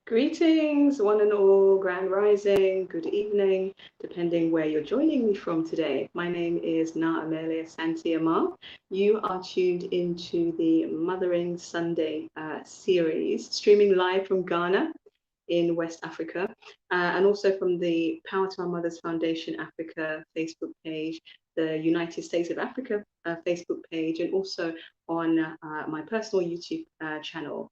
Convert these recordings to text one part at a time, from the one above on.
Greetings, one and all, grand rising, good evening, depending where you're joining me from today. My name is Na Amelia Santiamar. You are tuned into the Mothering Sunday series, streaming live from Ghana in West Africa, and also from the Power to Our Mothers Foundation Africa Facebook page, the United States of Africa Facebook page, and also on my personal YouTube channel.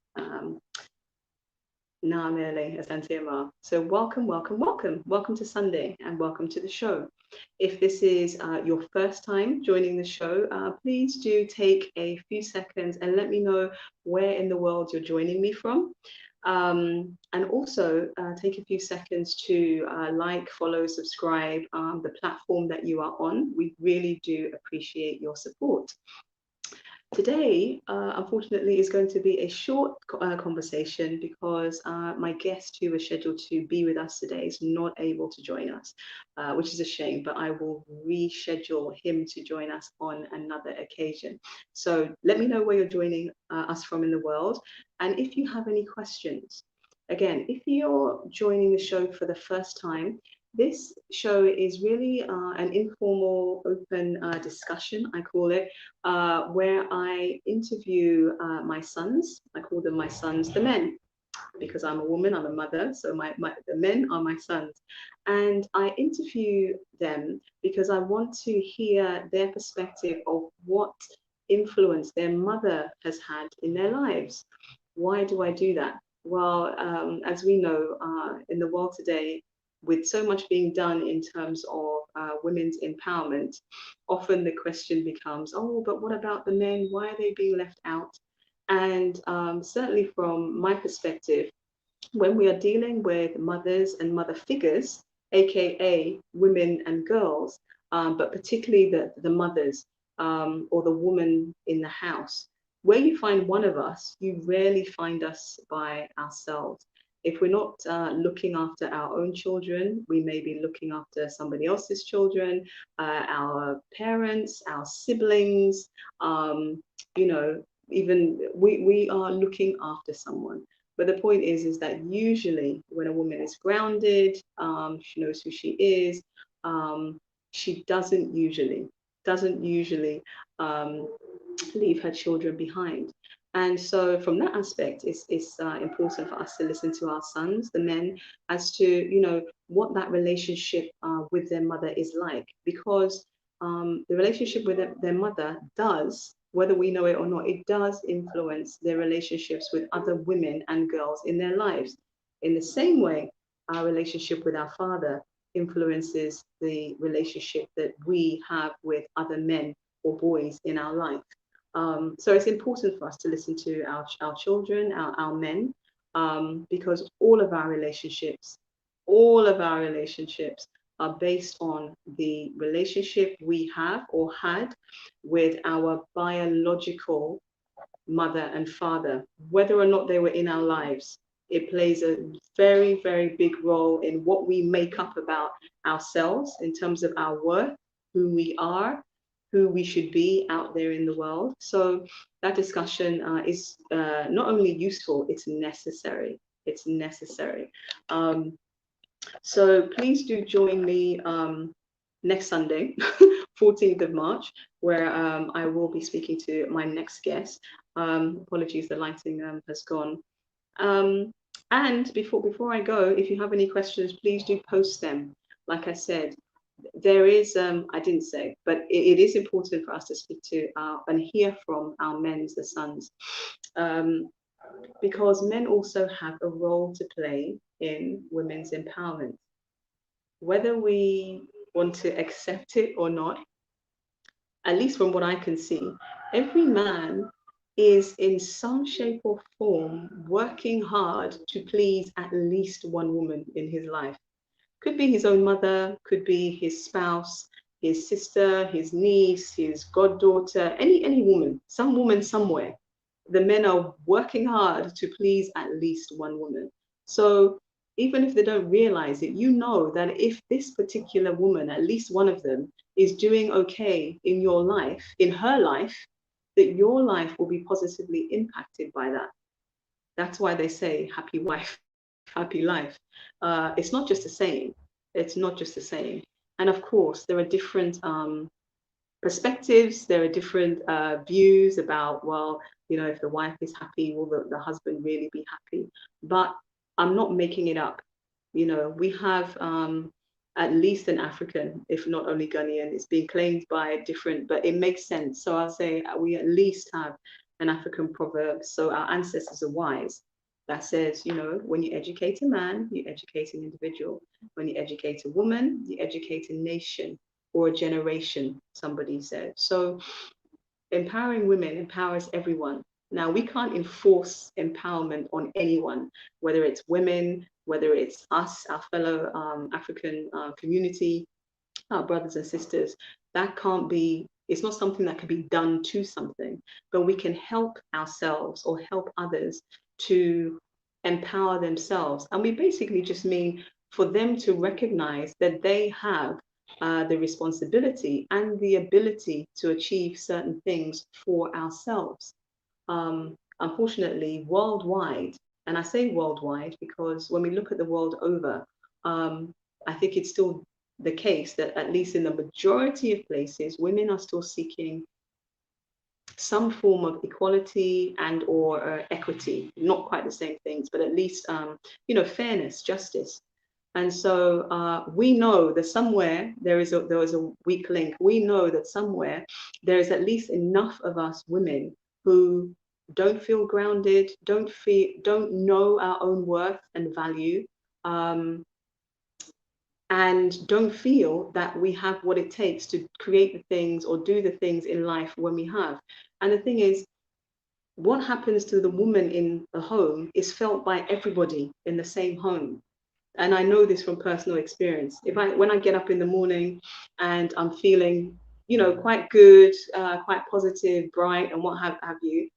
Naamele Asante. So welcome, welcome, welcome. Welcome to Sunday and welcome to the show. If this is your first time joining the show, please do take a few seconds and let me know where in the world you're joining me from. And also take a few seconds to like, follow, subscribe the platform that you are on. We really do appreciate your support. Today, unfortunately, is going to be a short conversation because my guest who was scheduled to be with us today is not able to join us, which is a shame, but I will reschedule him to join us on another occasion. So let me know where you're joining us from in the world. And if you have any questions, again, if you're joining the show for the first time, this show is really an informal, open discussion, I call it, where I interview my sons. I call them my sons, the men, because I'm a woman, I'm a mother, so the men are my sons. And I interview them because I want to hear their perspective of what influence their mother has had in their lives. Why do I do that? Well, as we know, in the world today, with so much being done in terms of women's empowerment, often the question becomes, oh, but what about the men? Why are they being left out? And certainly from my perspective, when we are dealing with mothers and mother figures, aka women and girls, but particularly the mothers or the woman in the house, where you find one of us, you rarely find us by ourselves. If we're not looking after our own children, we may be looking after somebody else's children, our parents, our siblings, you know, even we are looking after someone. But the point is that usually when a woman is grounded, she knows who she is, she doesn't usually leave her children behind. And so from that aspect, it's important for us to listen to our sons, the men, as to, what that relationship with their mother is like. Because the relationship with their mother does, whether we know it or not, it does influence their relationships with other women and girls in their lives. In the same way, our relationship with our father influences the relationship that we have with other men or boys in our life. So it's important for us to listen to our children, our men, because all of our relationships are based on the relationship we have or had with our biological mother and father, whether or not they were in our lives. It plays a very, very big role in what we make up about ourselves in terms of our worth, who we are, who we should be out there in the world. So that discussion is not only useful, it's necessary. It's necessary. So please do join me next Sunday, 14th of March, where I will be speaking to my next guest. Apologies, the lighting has gone. And before I go, if you have any questions, please do post them. Like I said, there is, I didn't say, but it is important for us to speak to and hear from our men, the sons, because men also have a role to play in women's empowerment. Whether we want to accept it or not, at least from what I can see, every man is in some shape or form working hard to please at least one woman in his life. Could be his own mother, could be his spouse, his sister, his niece, his goddaughter, any woman, some woman somewhere. The men are working hard to please at least one woman. So even if they don't realize it, you know that if this particular woman, at least one of them, is doing okay in your life, in her life, that your life will be positively impacted by that. That's why they say happy wife, happy life. It's not just the same. It's not just the same. And of course, there are different perspectives. There are different views about, well, you know, if the wife is happy, will the husband really be happy? But I'm not making it up. You know, we have at least an African, if not only Ghanaian. It's being claimed by different, but it makes sense. So I'll say we at least have an African proverb. So our ancestors are wise. That says, you know, when you educate a man, you educate an individual. When you educate a woman, you educate a nation or a generation, somebody said. So empowering women empowers everyone. Now, we can't enforce empowerment on anyone, whether it's women, whether it's us, our fellow African community, our brothers and sisters. That can't be, it's not something that can be done to something, but we can help ourselves or help others to empower themselves. And we basically just mean for them to recognize that they have the responsibility and the ability to achieve certain things for ourselves. Unfortunately, worldwide, and I say worldwide because when we look at the world over, I think it's still the case that at least in the majority of places, women are still seeking some form of equality and or equity, not quite the same things, but at least, you know, fairness, justice. And so we know that somewhere there is a weak link. We know that somewhere there is at least enough of us women who don't feel grounded, don't know our own worth and value, and don't feel that we have what it takes to create the things or do the things in life when we have. And the thing is, what happens to the woman in the home is felt by everybody in the same home. And I know this from personal experience. When I get up in the morning and I'm feeling, you know, quite good, quite positive, bright, and what have you,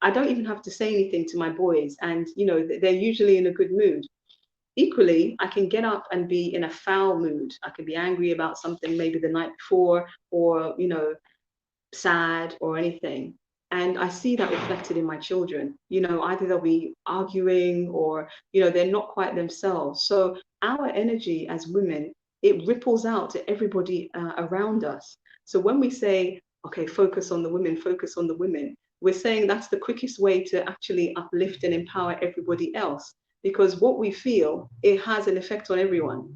I don't even have to say anything to my boys, and you know, they're usually in a good mood. Equally, I can get up and be in a foul mood. I can be angry about something maybe the night before, or you know, sad or anything. And I see that reflected in my children. You know, either they'll be arguing or, you know, they're not quite themselves. So our energy as women, it ripples out to everybody around us. So when we say, okay, focus on the women, we're saying that's the quickest way to actually uplift and empower everybody else. Because what we feel, it has an effect on everyone.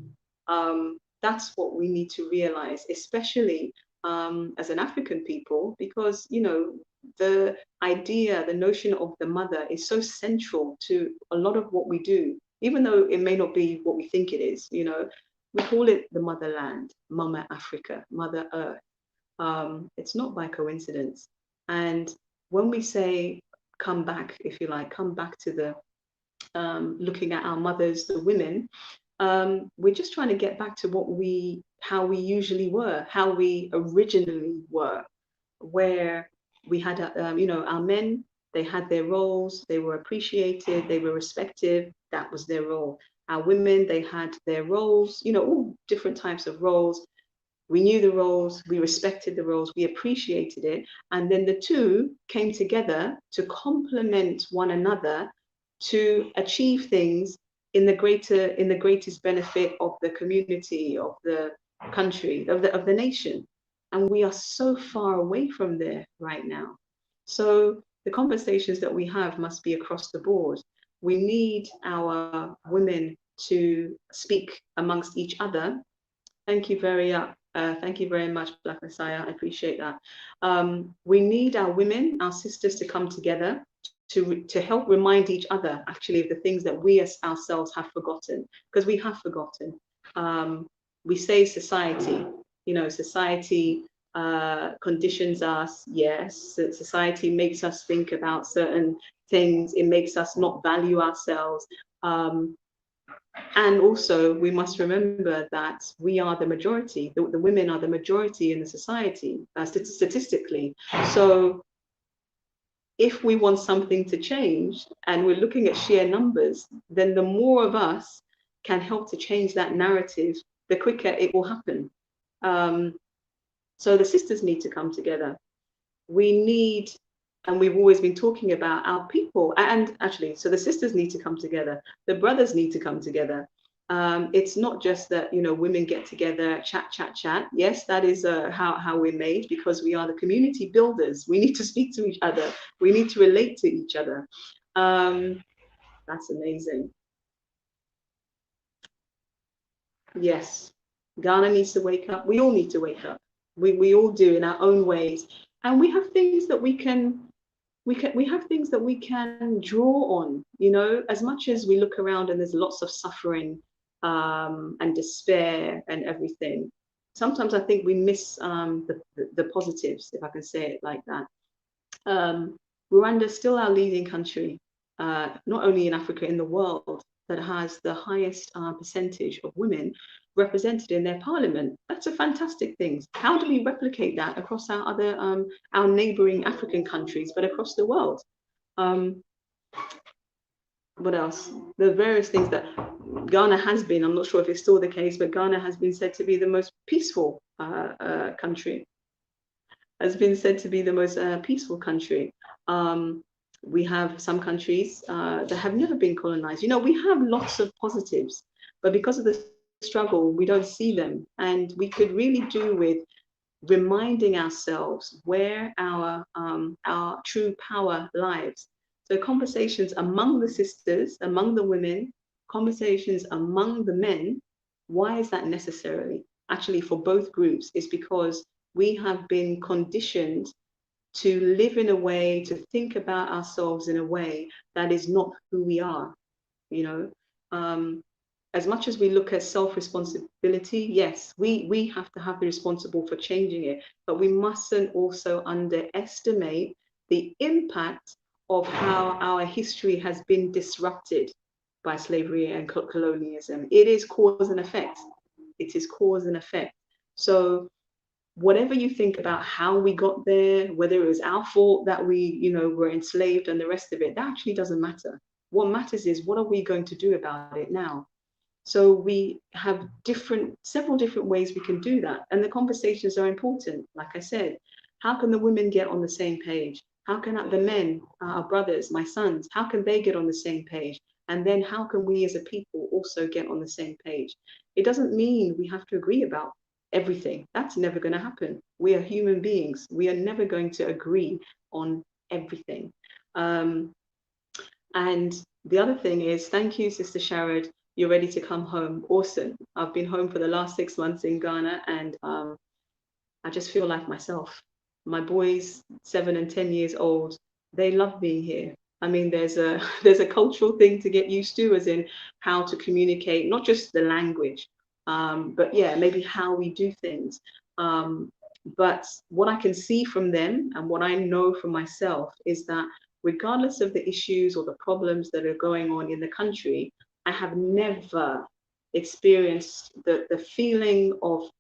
That's what we need to realize, especially as an African people, because you know the idea, the notion of the mother is so central to a lot of what we do, even though it may not be what we think it is. You know, we call it the motherland, Mama Africa, Mother Earth. It's not by coincidence. And when we say come back, if you like, come back to the looking at our mothers, the women, we're just trying to get back to how we usually were, how we originally were, where we had, you know, our men, they had their roles, they were appreciated, they were respected, that was their role. Our women, they had their roles, you know, all different types of roles. We knew the roles, we respected the roles, we appreciated it. And then the two came together to complement one another to achieve things in the greatest benefit of the community, of the country, of the nation. And we are so far away from there right now. So the conversations that we have must be across the board. We need our women to speak amongst each other. Thank you very much, Black Messiah. I appreciate that. We need our women, our sisters, to come together to help remind each other actually of the things that we as ourselves have forgotten, because we have forgotten. We say society, you know, society conditions us, yes. Society makes us think about certain things. It makes us not value ourselves. And also, we must remember that we are the majority. The women are the majority in the society, statistically. So if we want something to change and we're looking at sheer numbers, then the more of us can help to change that narrative, the quicker it will happen. So the sisters need to come together. We need And we've always been talking about our people. And actually, so the sisters need to come together, the brothers need to come together. It's not just that, you know, women get together, chat, chat, chat. Yes, that is how we're made, because we are the community builders. We need to speak to each other. We need to relate to each other. That's amazing. Yes, Ghana needs to wake up. We all need to wake up. We all do in our own ways. And we have things that we have things that we can draw on, you know, as much as we look around and there's lots of suffering and despair and everything. Sometimes I think we miss the positives, if I can say it like that. Rwanda is still our leading country, not only in Africa, in the world, that has the highest percentage of women represented in their parliament. That's a fantastic thing. How do we replicate that across our other, our neighboring African countries, but across the world? What else? The various things that Ghana has been, I'm not sure if it's still the case, but Ghana has been said to be the most peaceful country. Has been said to be the most peaceful country. We have some countries that have never been colonized. You know, we have lots of positives, but because of the struggle, we don't see them. And we could really do with reminding ourselves where our true power lies. So conversations among the sisters, among the women, conversations among the men. Why is that necessary? Actually, for both groups, is because we have been conditioned to live in a way, to think about ourselves in a way that is not who we are. You know, as much as we look at self-responsibility, yes, we have to have the responsible for changing it, but we mustn't also underestimate the impact of how our history has been disrupted by slavery and colonialism. It is cause and effect. It is cause and effect. So whatever you think about how we got there, whether it was our fault that we, you know, were enslaved and the rest of it, that actually doesn't matter. What matters is, what are we going to do about it now? So we have several different ways we can do that. And the conversations are important. Like I said, how can the women get on the same page? How can the men, our brothers, my sons, how can they get on the same page? And then how can we as a people also get on the same page? It doesn't mean we have to agree about everything. That's never going to happen. We are human beings. We are never going to agree on everything. And the other thing is, thank you, Sister Sharad. You're ready to come home. Awesome. I've been home for the last 6 months in Ghana, and I just feel like myself. My boys, 7 and 10 years old, they love being here. I mean, there's a cultural thing to get used to, as in how to communicate, not just the language, but yeah, maybe how we do things. But what I can see from them and what I know for myself is that regardless of the issues or the problems that are going on in the country, I have never experienced the feeling of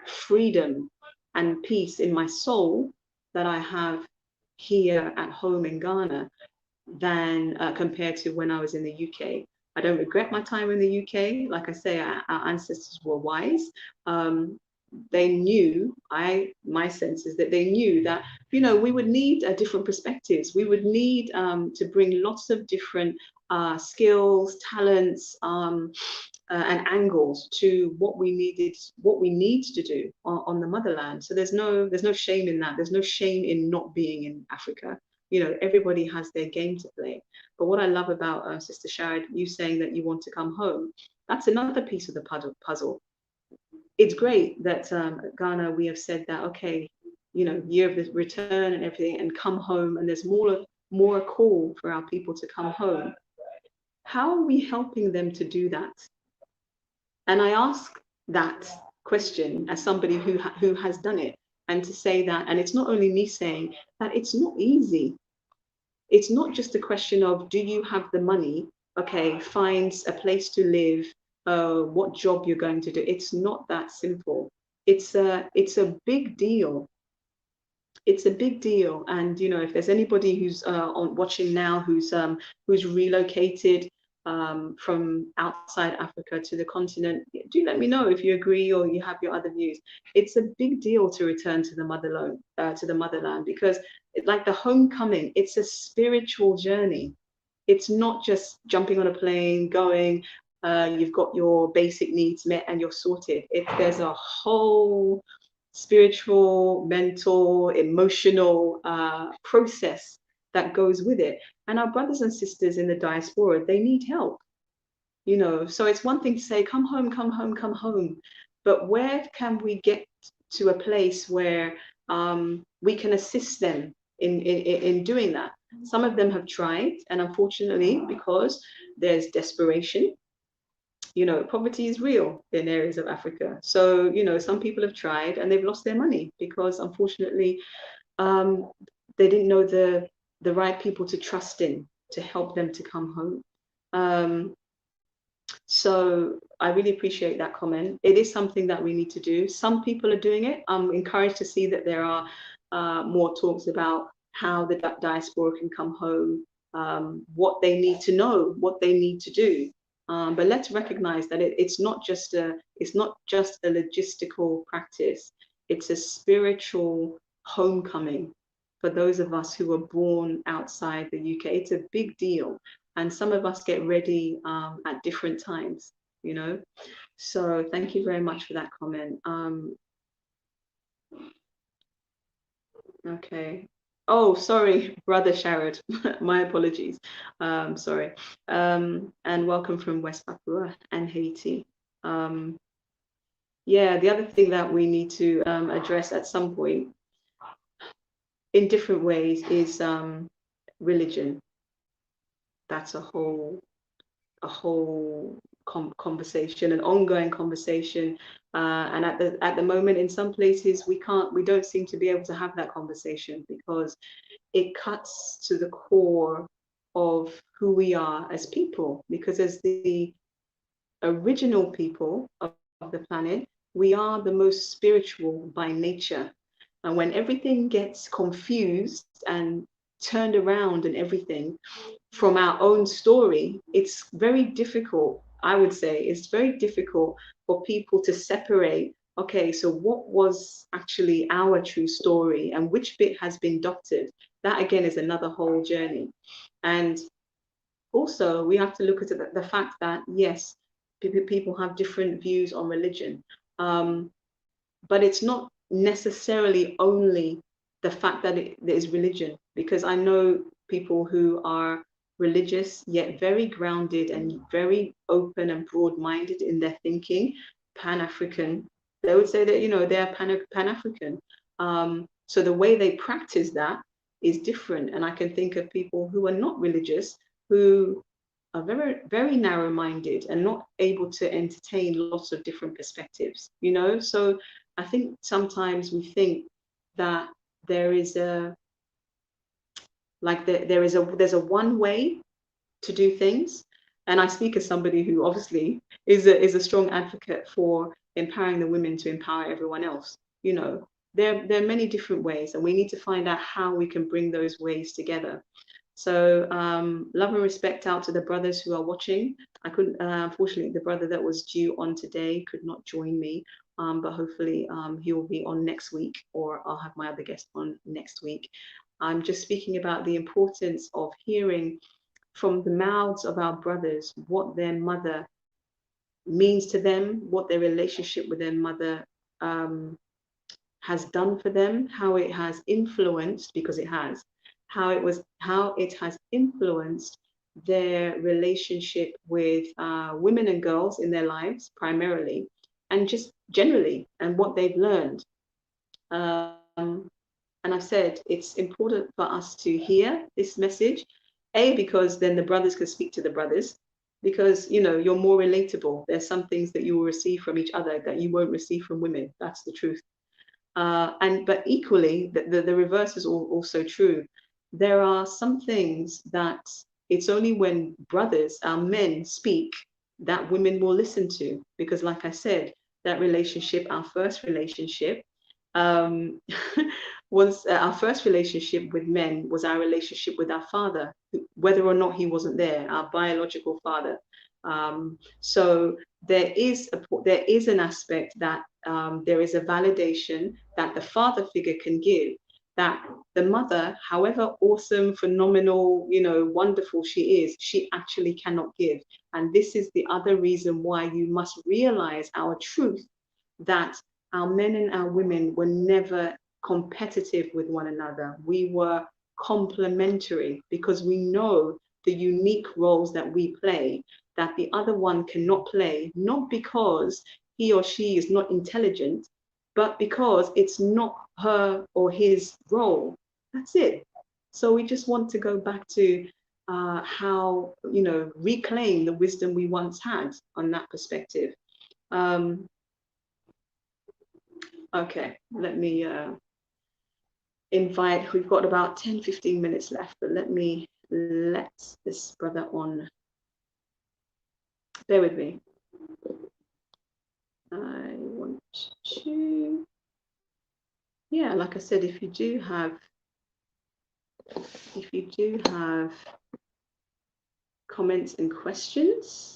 freedom and peace in my soul that I have here at home in Ghana than compared to when I was in the UK. I don't regret my time in the UK. Like I say, our ancestors were wise. They knew, my sense is that they knew that, you know, we would need different perspectives. We would need to bring lots of different skills, talents, and angles to what we need to do on the motherland. So there's no shame in that. There's no shame in not being in Africa. You know, everybody has their game to play. But what I love about Sister Sharad, you saying that you want to come home, that's another piece of the puzzle. It's great that Ghana, we have said that, okay, you know, year of the return and everything, and come home, and there's more a call for our people to come home. How are we helping them to do that? And I ask that question as somebody who has done it, and to say that, and it's not only me saying that, it's not easy. It's not just a question of, do you have the money? Okay, find a place to live, what job you're going to do. It's not that simple. It's a big deal. It's a big deal. And, you know, if there's anybody who's watching now who's relocated, from outside Africa to the continent. Do let me know if you agree or you have your other views. It's a big deal to return to the motherland, because like the homecoming, it's a spiritual journey. It's not just jumping on a plane, going, you've got your basic needs met and you're sorted. There's a whole spiritual, mental, emotional process that goes with it. And our brothers and sisters in the diaspora, they need help, you know. So it's one thing to say, come home, come home, come home. But where can we get to a place where we can assist them in doing that? Some of them have tried, and unfortunately, because there's desperation, you know, poverty is real in areas of Africa. So, you know, some people have tried and they've lost their money because unfortunately, they didn't know the right people to trust in to help them to come home. So I really appreciate that comment. It is something that we need to do. Some people are doing it. I'm encouraged to see that there are more talks about how the diaspora can come home, what they need to know, what they need to do. But let's recognize that it's not just a logistical practice. It's a spiritual homecoming for those of us who were born outside the UK. It's a big deal. And some of us get ready at different times, you know. So thank you very much for that comment. Okay. Oh, sorry, Brother Sharad. My apologies. Sorry. And welcome from West Papua and Haiti. Yeah, the other thing that we need to address at some point in different ways is religion. That's a whole conversation, an ongoing conversation, and at the moment in some places we don't seem to be able to have that conversation because it cuts to the core of who we are as people, because as the original people of the planet, we are the most spiritual by nature. And when everything gets confused and turned around and everything from our own story, it's very difficult, I would say, it's very difficult for people to separate, okay, so what was actually our true story and which bit has been doctored? That again is another whole journey. And also we have to look at the fact that, yes, people have different views on religion, but it's not necessarily only the fact that there is religion, because I know people who are religious yet very grounded and very open and broad-minded in their thinking, Pan-African. They would say that, you know, they're Pan-African. So the way they practice that is different. And I can think of people who are not religious, who are very, very narrow-minded and not able to entertain lots of different perspectives, you know? So I think sometimes we think that there is there's a one way to do things. And I speak as somebody who obviously is a strong advocate for empowering the women to empower everyone else. You know, there are many different ways, and we need to find out how we can bring those ways together. So love and respect out to the brothers who are watching. I couldn't, unfortunately, the brother that was due on today could not join me, but hopefully he will be on next week, or I'll have my other guest on next week. I'm just speaking about the importance of hearing from the mouths of our brothers what their mother means to them, what their relationship with their mother has done for them, how it has influenced, because it has, how it has influenced their relationship with women and girls in their lives primarily, and just generally, and what they've learned. And I've said it's important for us to hear this message, because then the brothers can speak to the brothers, because, you know, you're more relatable. There's some things that you will receive from each other that you won't receive from women. That's the truth. But equally, the reverse is also true. There are some things that it's only when brothers, our men, speak that women will listen to, because like I said, that relationship, our first relationship, once our first relationship with men was our relationship with our father, whether or not he wasn't there, our biological father. So there is an aspect that there is a validation that the father figure can give, that the mother, however awesome, phenomenal, wonderful she is, she actually cannot give. And this is the other reason why you must realize our truth, that our men and our women were never competitive with one another. We were complementary, because we know the unique roles that we play that the other one cannot play, not because he or she is not intelligent, but because it's not her or his role. That's it. So we just want to go back to how, reclaim the wisdom we once had on that perspective. Okay, let me invite, we've got about 10-15 minutes left, but let me let this brother on. Bear with me. I want to, yeah, like I said, if you do have comments and questions,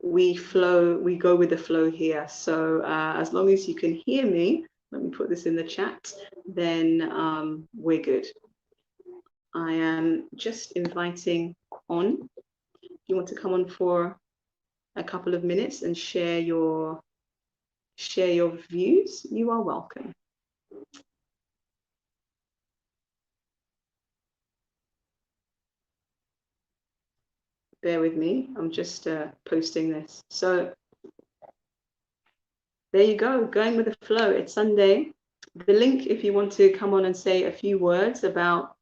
we go with the flow here. So as long as you can hear me, let me put this in the chat, then we're good. I am just inviting on. If you want to come on for a couple of minutes and share your views, you are welcome. Bear with me, I'm just posting this. So there you go, going with the flow. It's Sunday. The link, if you want to come on and say a few words about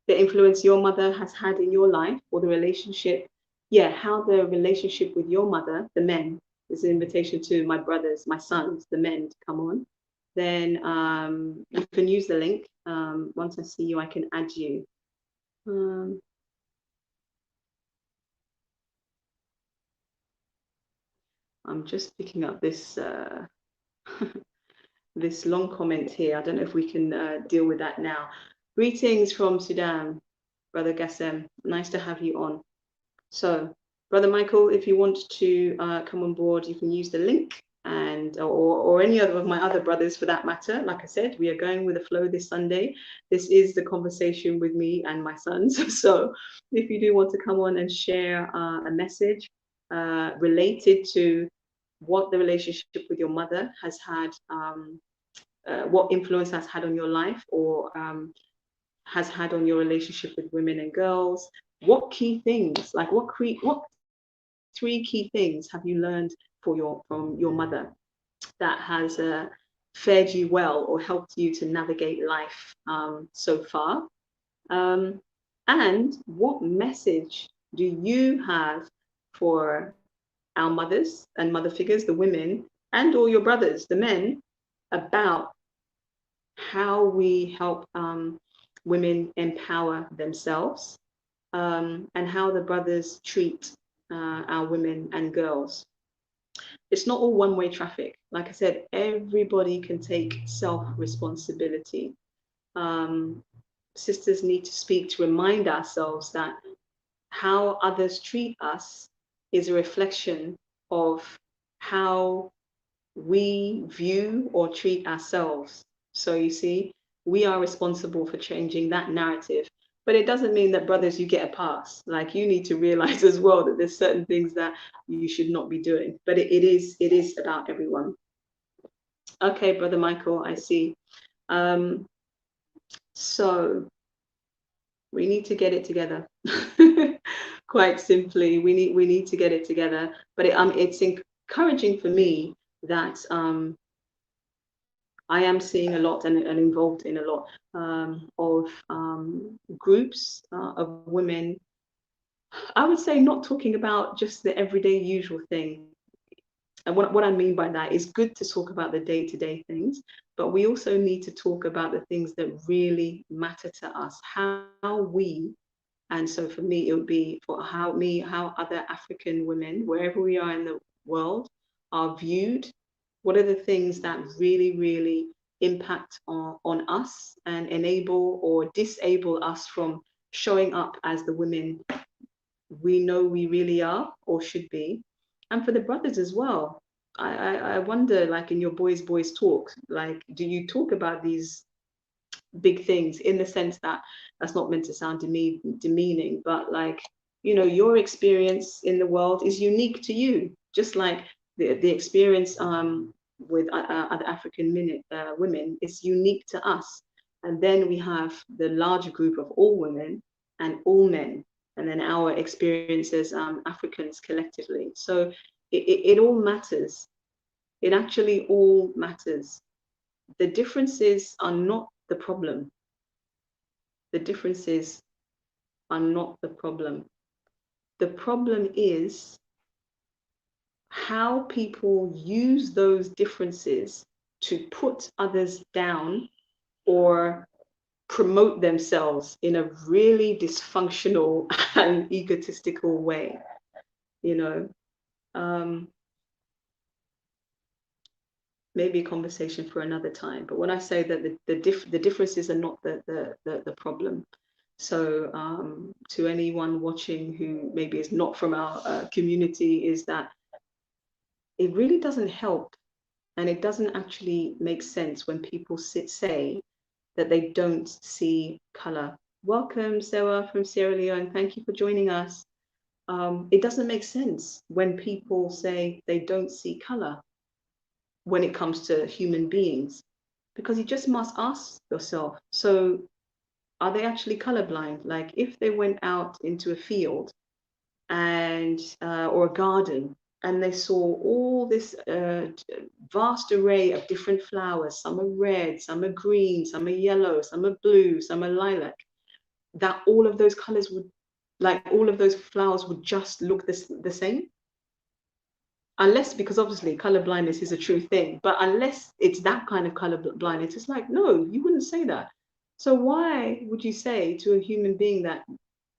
the influence your mother has had in your life, or the relationship, how the relationship with your mother, the men, this is an invitation to my brothers, my sons, the men, to come on. Then you can use the link. Once I see you, I can add you. I'm just picking up this this long comment here. I don't know if we can deal with that now. Greetings from Sudan, Brother Gassem. Nice to have you on. So, Brother Michael, if you want to come on board, you can use the link, and or any other of my other brothers for that matter. Like I said, we are going with the flow this Sunday. This is the conversation with me and my sons. So if you do want to come on and share a message related to what the relationship with your mother has had, what influence has had on your life, or has had on your relationship with women and girls, what key things, like what 3 key things have you learned from your mother that has fared you well or helped you to navigate life so far? And what message do you have for our mothers and mother figures, the women, and all your brothers, the men, about how we help women empower themselves, and how the brothers treat our women and girls? It's not all one-way traffic. Like I said, everybody can take self-responsibility. Sisters need to speak to remind ourselves that how others treat us is a reflection of how we view or treat ourselves. So you see, we are responsible for changing that narrative. But it doesn't mean that, brothers, you get a pass. Like, you need to realize as well that there's certain things that you should not be doing. But it is about everyone. Okay, Brother Michael, I see. So we need to get it together. Quite simply, we need to get it together. But it's encouraging for me that I am seeing a lot and involved in a lot of groups of women. I would say not talking about just the everyday usual thing. And what I mean by that is good to talk about the day-to-day things, but we also need to talk about the things that really matter to us, how we, and so for me, it would be for how other African women, wherever we are in the world, are viewed. What are the things that really, really impact on us and enable or disable us from showing up as the women we know we really are or should be. And for the brothers as well, I wonder, like in your boys talk, like, do you talk about these big things in the sense that that's not meant to sound demeaning, but like, you know, your experience in the world is unique to you, just like the experience with other African women is unique to us. And then we have the larger group of all women and all men, and then our experience as Africans collectively. So it all matters. It actually all matters. The differences are not the problem. The differences are not the problem. The problem is how people use those differences to put others down or promote themselves in a really dysfunctional and egotistical way, you know. Maybe a conversation for another time. But when I say that the differences are not the problem. So to anyone watching who maybe is not from our community, is that it really doesn't help, and it doesn't actually make sense when people say that they don't see color. Welcome, Sewa from Sierra Leone. Thank you for joining us. It doesn't make sense when people say they don't see color when it comes to human beings, because you just must ask yourself, so are they actually colorblind? Like if they went out into a field and or a garden and they saw all this vast array of different flowers, some are red, some are green, some are yellow, some are blue, some are lilac, that all of those colors would, like all of those flowers would just look the same? Unless, because obviously color blindness is a true thing, but unless it's that kind of color blindness, it's like, no, you wouldn't say that. So why would you say to a human being that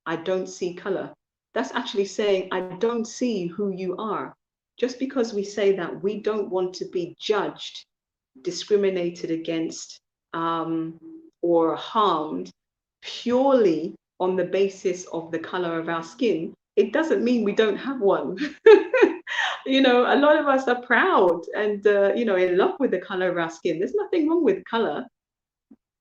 I don't see color? That's actually saying I don't see who you are. Just because we say that, we don't want to be judged, discriminated against, or harmed purely on the basis of the color of our skin, it doesn't mean we don't have one. You know, a lot of us are proud and, you know, in love with the color of our skin. There's nothing wrong with color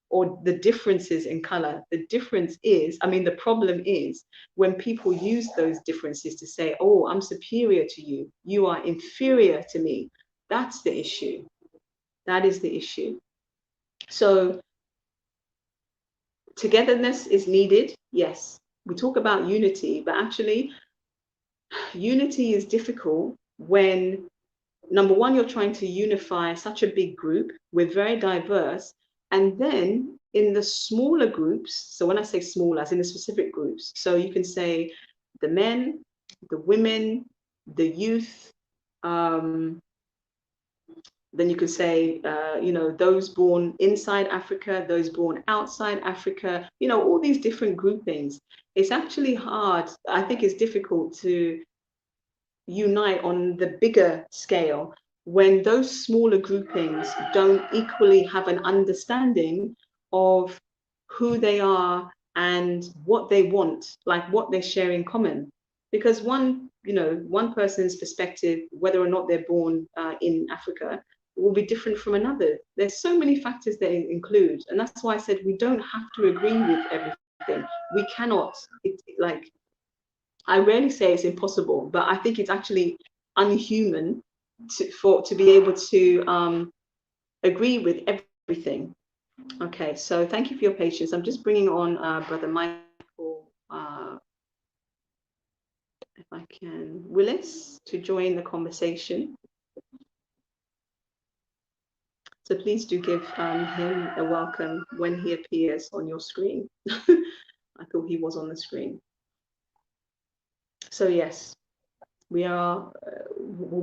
or the differences in color. The difference is, I mean, the problem is when people use those differences to say, oh, I'm superior to you, you are inferior to me. That's the issue. That is the issue. So togetherness is needed. Yes, we talk about unity, but actually unity is difficult when, number one, you're trying to unify such a big group. We're very diverse. And then in the smaller groups, so when I say small, as in the specific groups, so you can say the men, the women, the youth, then you could say, you know, those born inside Africa, those born outside Africa, you know, all these different groupings. It's actually hard. I think it's difficult to unite on the bigger scale when those smaller groupings don't equally have an understanding of who they are and what they want, like what they share in common. Because one, you know, one person's perspective, whether or not they're born in Africa, will be different from another. There's so many factors that include, and that's why I said we don't have to agree with everything. We cannot. Like, I rarely say it's impossible, but I think it's actually unhuman to be able to agree with everything. Okay, so thank you for your patience. I'm just bringing on Brother Michael, if I can, Willis, to join the conversation. So please do give him a welcome when he appears on your screen. I thought he was on the screen. So yes, we'll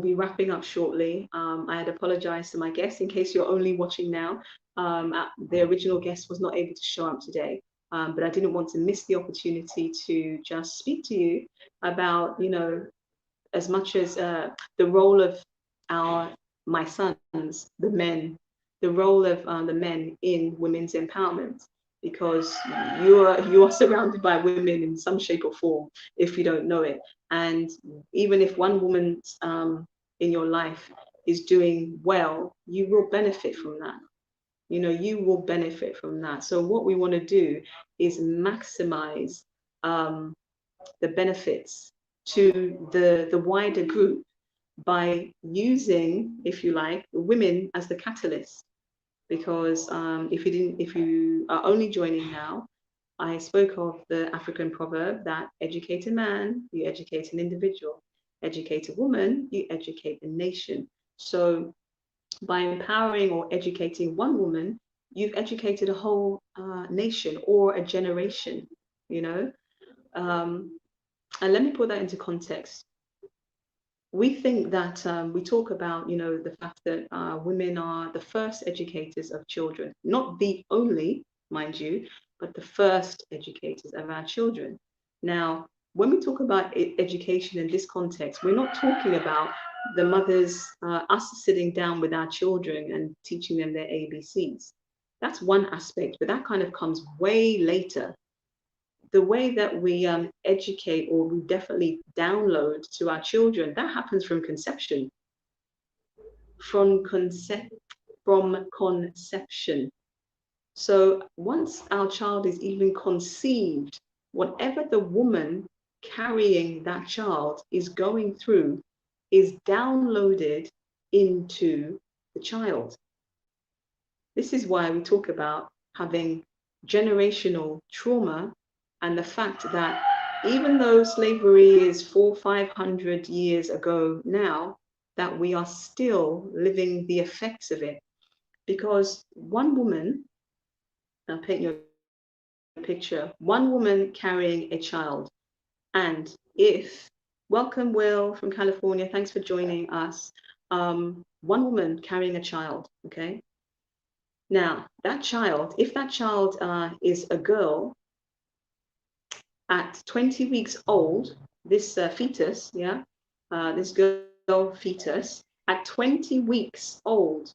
be wrapping up shortly. I had apologized to my guests in case you're only watching now. The original guest was not able to show up today, but I didn't want to miss the opportunity to just speak to you about, you know, as much as the role of my sons, the men, the role of the men in women's empowerment, because you are surrounded by women in some shape or form if you don't know it. And even if one woman in your life is doing well, you will benefit from that. You will benefit from that. So what we want to do is maximize the benefits to the wider group by using, if you like, women as the catalyst. Because if you are only joining now, I spoke of the African proverb that educate a man, you educate an individual. Educate a woman, you educate a nation. So by empowering or educating one woman, you've educated a whole nation or a generation, you know. And let me put that into context. We think that we talk about, the fact that women are the first educators of children, not the only, mind you, but the first educators of our children. Now, when we talk about education in this context, we're not talking about the mothers, us sitting down with our children and teaching them their ABCs. That's one aspect, but that kind of comes way later. The way that we educate, or we definitely download to our children, that happens from conception. From conception. So once our child is even conceived, whatever the woman carrying that child is going through is downloaded into the child. This is why we talk about having generational trauma, and the fact that even though slavery is 400-500 years ago now, that we are still living the effects of it. Because one woman, I'll paint you a picture, one woman carrying a child, and if, welcome Will from California, thanks for joining us, one woman carrying a child, okay? Now, that child, if that child is a girl, at 20 weeks old, this fetus, this girl fetus, at 20 weeks old,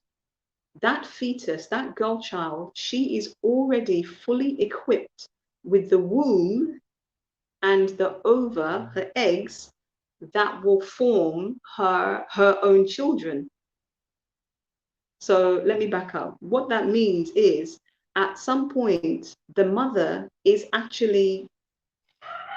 that fetus, that girl child, she is already fully equipped with the womb and the ova, her eggs, that will form her own children. So let me back up. What that means is, at some point, the mother is actually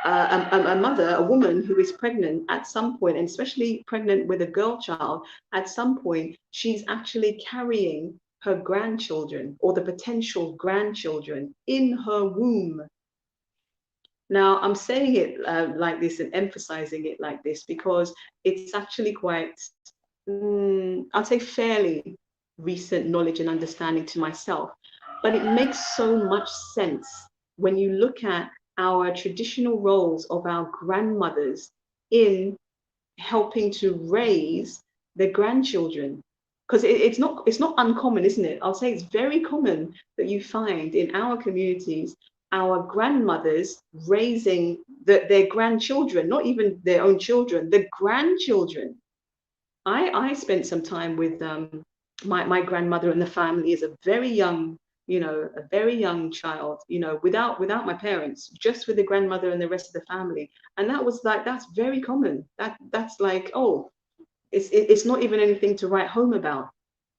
a woman who is pregnant at some point, and especially pregnant with a girl child, at some point, she's actually carrying her grandchildren or the potential grandchildren in her womb. Now, I'm saying it like this and emphasizing it like this because it's actually quite, I'll say fairly recent knowledge and understanding to myself, but it makes so much sense when you look at our traditional roles of our grandmothers in helping to raise the grandchildren. Because it's not uncommon, isn't it? I'll say it's very common that you find in our communities our grandmothers raising their grandchildren, not even their own children, the grandchildren. I spent some time with my grandmother and the family as a very young, a very young child, without my parents, just with the grandmother and the rest of the family. And that was like, that's very common. That's like, oh, it's not even anything to write home about.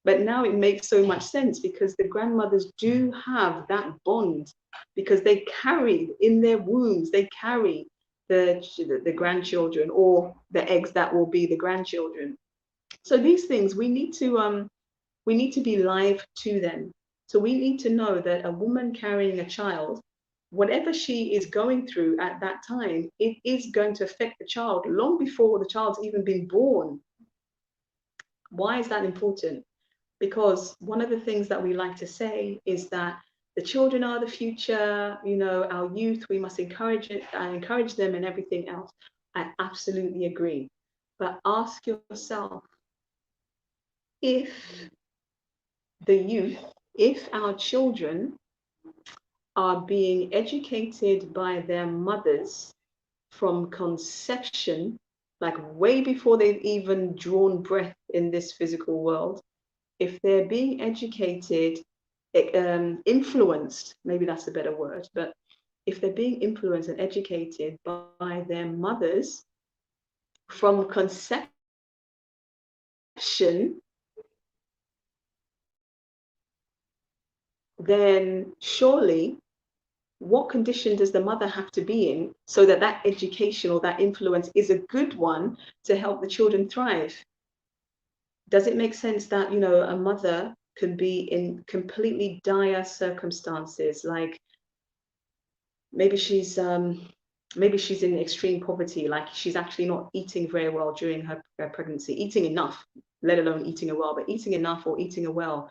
But now it makes so much sense because the grandmothers do have that bond, because they carry in their wombs, they carry the grandchildren, or the eggs that will be the grandchildren. So these things we need to be live to them. So we need to know that a woman carrying a child, whatever she is going through at that time, it is going to affect the child long before the child's even been born. Why is that important? Because one of the things that we like to say is that the children are the future, our youth, we must encourage them and everything else. I absolutely agree. But ask yourself, if the youth, if our children are being educated by their mothers from conception, like way before they've even drawn breath in this physical world, if they're being educated, influenced, maybe that's a better word, but if they're being influenced and educated by their mothers from conception, then surely what condition does the mother have to be in so that that education or that influence is a good one to help the children thrive? Does it make sense that, you know, a mother can be in completely dire circumstances, like maybe she's in extreme poverty, like she's actually not eating very well during her pregnancy, eating enough, let alone eating well, but eating enough or eating well.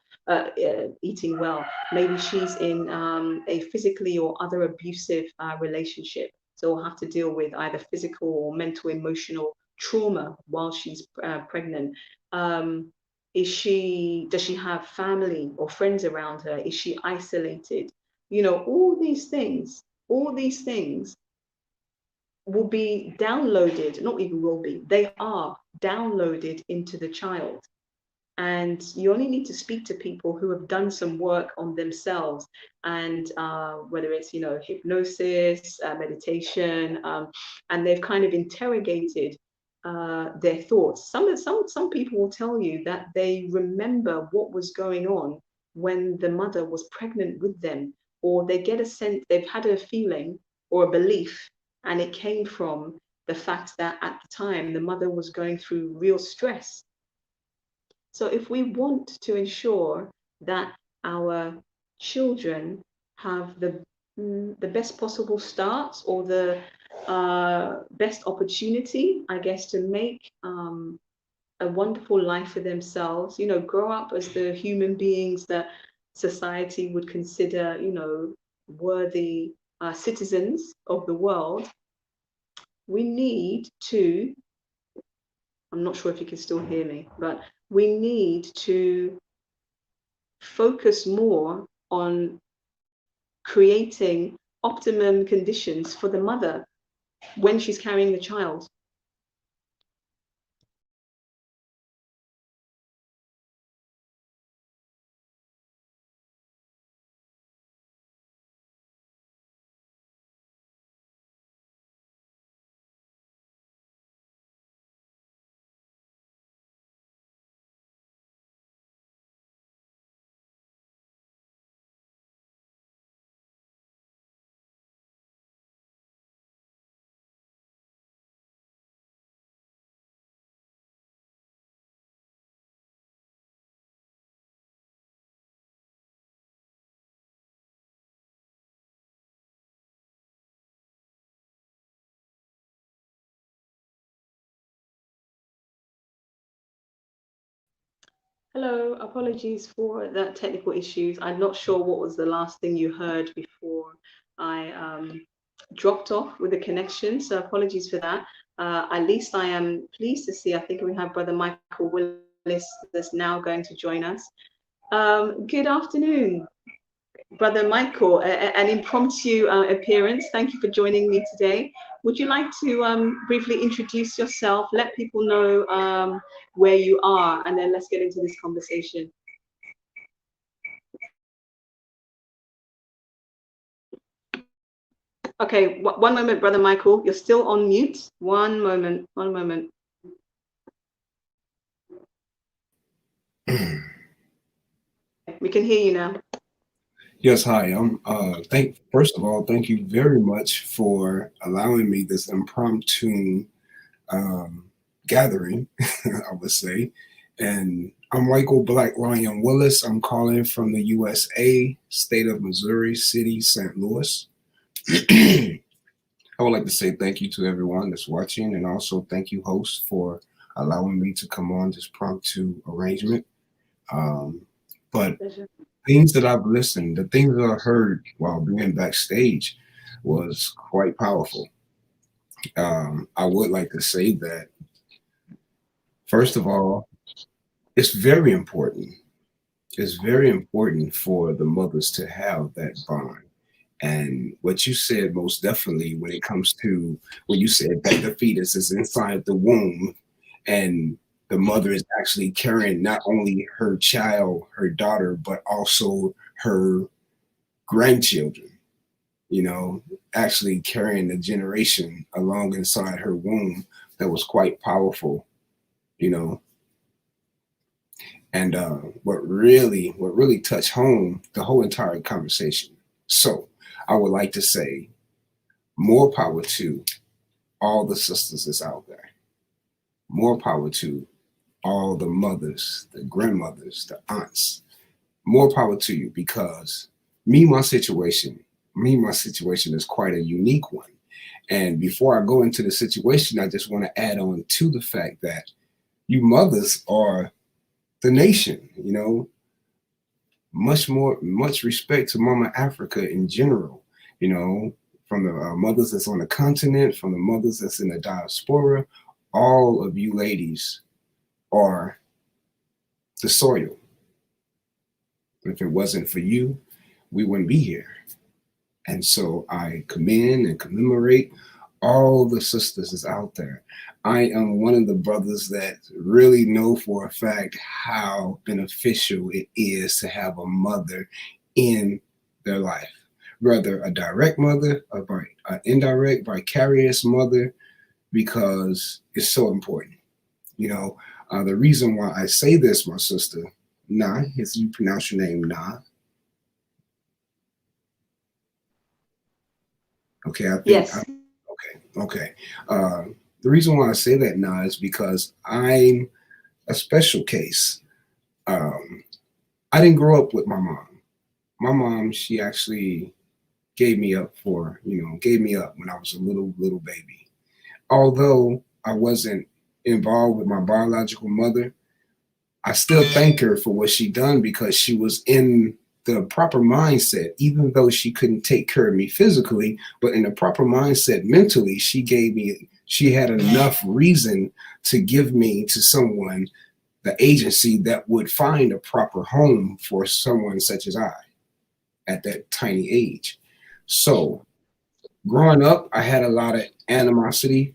Maybe she's in a physically or other abusive relationship, so we'll have to deal with either physical or mental, emotional trauma while she's pregnant. Does she have family or friends around her? Is she isolated? You know, all these things will be downloaded, not even will be, they are downloaded into the child. And you only need to speak to people who have done some work on themselves, and whether it's, you know, hypnosis, meditation, and they've kind of interrogated their thoughts. Some people will tell you that they remember what was going on when the mother was pregnant with them, or they get a sense, they've had a feeling or a belief, and it came from the fact that at the time the mother was going through real stress. So if we want to ensure that our children have the best possible start, or the best opportunity, I guess, to make a wonderful life for themselves, you know, grow up as the human beings that society would consider, you know, worthy citizens of the world, we need to, I'm not sure if you can still hear me, but we need to focus more on creating optimum conditions for the mother when she's carrying the child. Hello, apologies for that technical issues. I'm not sure what was the last thing you heard before I dropped off with the connection, so apologies for that. At least I am pleased to see, I think we have Brother Michael Willis that's now going to join us. Good afternoon, Brother Michael, an impromptu appearance. Thank you for joining me today. Would you like to briefly introduce yourself, let people know where you are, and then let's get into this conversation. Okay, one moment, Brother Michael. You're still on mute. One moment, one moment. We can hear you now. Yes, hi. First of all, thank you very much for allowing me this impromptu gathering, I would say. And I'm Michael Black Lion Willis. I'm calling from the USA, state of Missouri City, St. Louis. I would like to say thank you to everyone that's watching, and also thank you, host, for allowing me to come on this promptu arrangement. But things that I've listened, the things that I heard while being backstage was quite powerful. I would like to say that, first of all, it's very important. It's very important for the mothers to have that bond. And what you said, most definitely, when it comes to when you said that the fetus is inside the womb, and the mother is actually carrying not only her child, her daughter, but also her grandchildren, you know, actually carrying the generation along inside her womb that was quite powerful, you know. And what really touched home the whole entire conversation. So I would like to say more power to all the sisters that's out there. More power to all the mothers, the grandmothers, the aunts. More power to you, because my situation is quite a unique one. And before I go into the situation, I just want to add on to the fact that you mothers are the nation, you know. Much respect to Mama Africa in general, you know, from the mothers that's on the continent, from the mothers that's in the diaspora. All of you ladies are the soil. If it wasn't for you, we wouldn't be here. And so I commend and commemorate all the sisters that's out there. I am one of the brothers that really know for a fact how beneficial it is to have a mother in their life, whether a direct mother or an indirect, vicarious mother, because it's so important. You know, the reason why I say this, my sister, Na, as you pronounce your name, Na. Okay, I think. Yes. Okay. The reason why I say that, Na, is because I'm a special case. I didn't grow up with my mom. My mom, she actually gave me up when I was a little baby. Although I wasn't involved with my biological mother, I still thank her for what she done, because she was in the proper mindset, even though she couldn't take care of me physically, but in the proper mindset mentally, she had enough reason to give me to someone, the agency that would find a proper home for someone such as I at that tiny age. So growing up, I had a lot of animosity,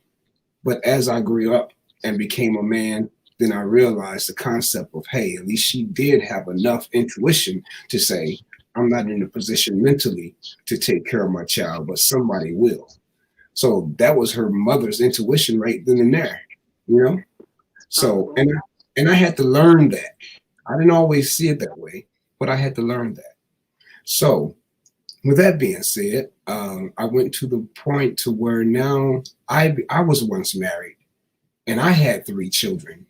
but as I grew up and became a man, then I realized the concept of, hey, at least she did have enough intuition to say, I'm not in a position mentally to take care of my child, but somebody will. So that was her mother's intuition right then and there, you know? So, and I had to learn that. I didn't always see it that way, but I had to learn that. So with that being said, I went to the point to where now I was once married and I had 3 children.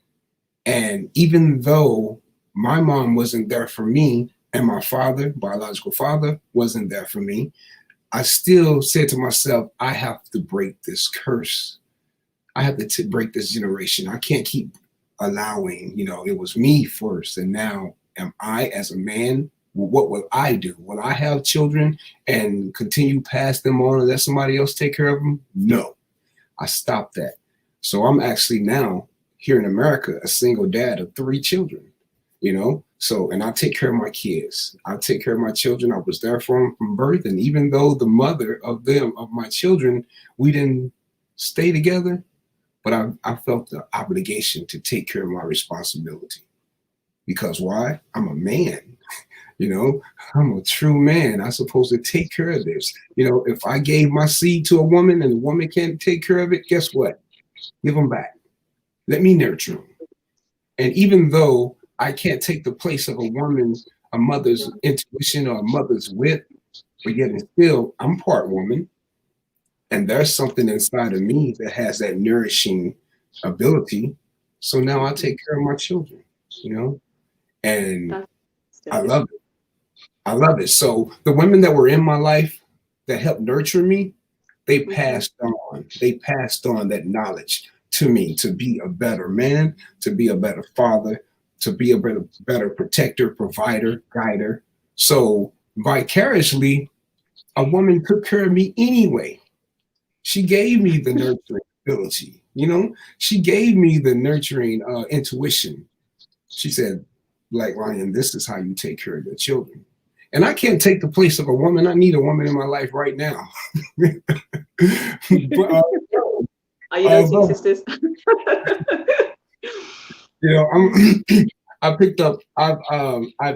And even though my mom wasn't there for me and my father, biological father, wasn't there for me, I still said to myself, I have to break this curse. I have to break this generation. I can't keep allowing, it was me first. And now am I as a man? What will I do? Will I have children and continue pass them on and let somebody else take care of them? No, I stopped that. So I'm actually now here in America, a single dad of 3 children, So, and I take care of my kids. I take care of my children. I was there for them from birth. And even though the mother of my children, we didn't stay together, but I felt the obligation to take care of my responsibility. Because why? I'm a man, I'm a true man. I'm supposed to take care of this. If I gave my seed to a woman and the woman can't take care of it, guess what? Give them back. Let me nurture them. And even though I can't take the place of a mother's intuition or a mother's wit, but yet and still, I'm part woman. And there's something inside of me that has that nourishing ability. So now I take care of my children, and I love it. I love it. So the women that were in my life that helped nurture me, they passed on. They passed on that knowledge to me to be a better man, to be a better father, to be a better protector, provider, guider. So vicariously, a woman took care of me anyway. She gave me the nurturing ability, She gave me the nurturing intuition. She said, Black Lion, this is how you take care of your children. And I can't take the place of a woman. I need a woman in my life right now. But, are you those two sisters? You know, I've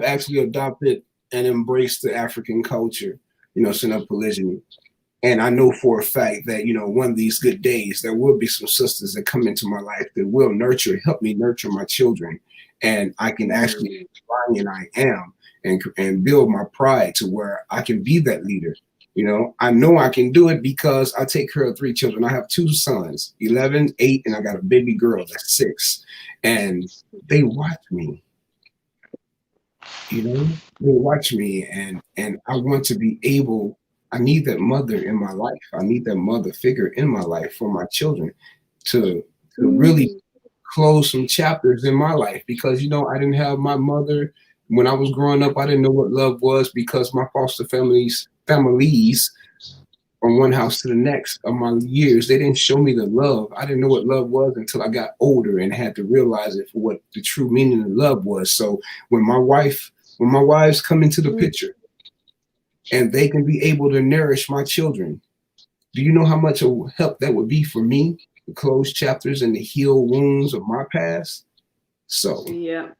actually adopted and embraced the African culture, you know, sin of polygyny. And I know for a fact that, you know, one of these good days, there will be some sisters that come into my life that will help me nurture my children. And I can actually be the lion I am and build my pride to where I can be that leader. You know I can do it because I take care of 3 children. I have 2 sons, 11, 8, and I got a baby girl that's 6. And they watch me, you know, they watch me and I want to be able, I need that mother in my life. I need that mother figure in my life for my children to really close some chapters in my life, because you know I didn't have my mother when I was growing up. I didn't know what love was because my foster families from one house to the next of my years, they didn't show me the love. I didn't know what love was until I got older and had to realize it for what the true meaning of love was. So when my wives come into the picture and they can be able to nourish my children, do you know how much of help that would be for me to close chapters and to heal wounds of my past? So Yeah.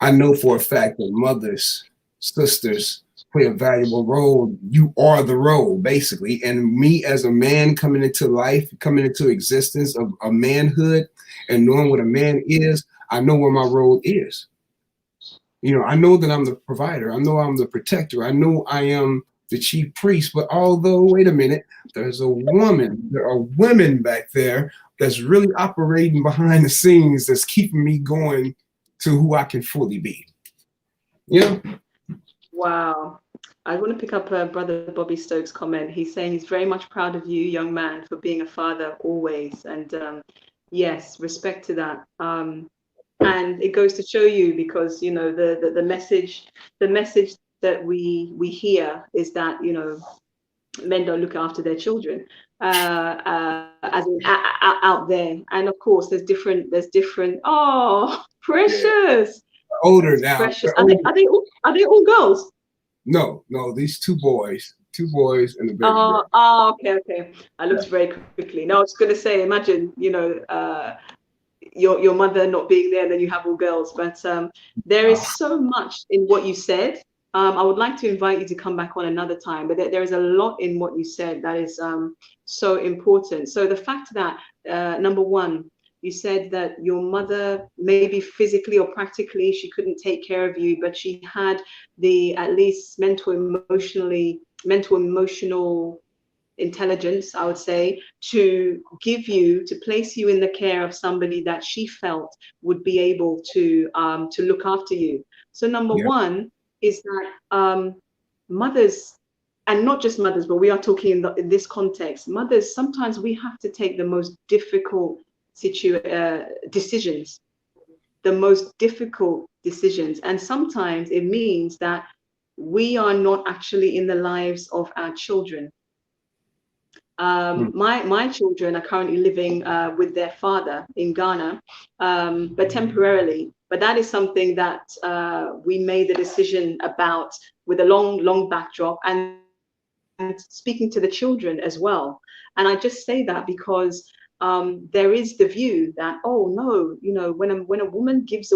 I know for a fact that mothers, sisters play a valuable role. You are the role, basically. And me as a man coming into life, coming into existence of a manhood and knowing what a man is, I know what my role is. You know, I know that I'm the provider. I know I'm the protector. I know I am the chief priest. But although, wait a minute, there are women back there that's really operating behind the scenes that's keeping me going to who I can fully be. Yeah. Wow. I want to pick up Brother Bobby Stokes' comment. He's saying he's very much proud of you, young man, for being a father always. And yes, respect to that. And it goes to show you, because you know the message that we hear is that, you know, men don't look after their children, as in out there. And of course there's different. Oh, Yeah. precious. Older now. Precious. Older. Are they all girls? No, these 2 boys and a baby girl. Okay. I looked very quickly. No, I was going to say, imagine, you know, your mother not being there, and then you have all girls. But there is so much in what you said. I would like to invite you to come back on another time, but there is a lot in what you said that is so important. So the fact that, number one, you said that your mother, maybe physically or practically, she couldn't take care of you, but she had the at least mental emotional intelligence, I would say, to place you in the care of somebody that she felt would be able to look after you. So number one is that mothers, and not just mothers, but we are talking in this context, mothers, sometimes we have to take the most difficult decisions, and sometimes it means that we are not actually in the lives of our children. My children are currently living with their father in Ghana, but temporarily. But that is something that we made the decision about with a long backdrop, and speaking to the children as well. And I just say that because there is the view that, oh no, you know, when a woman gives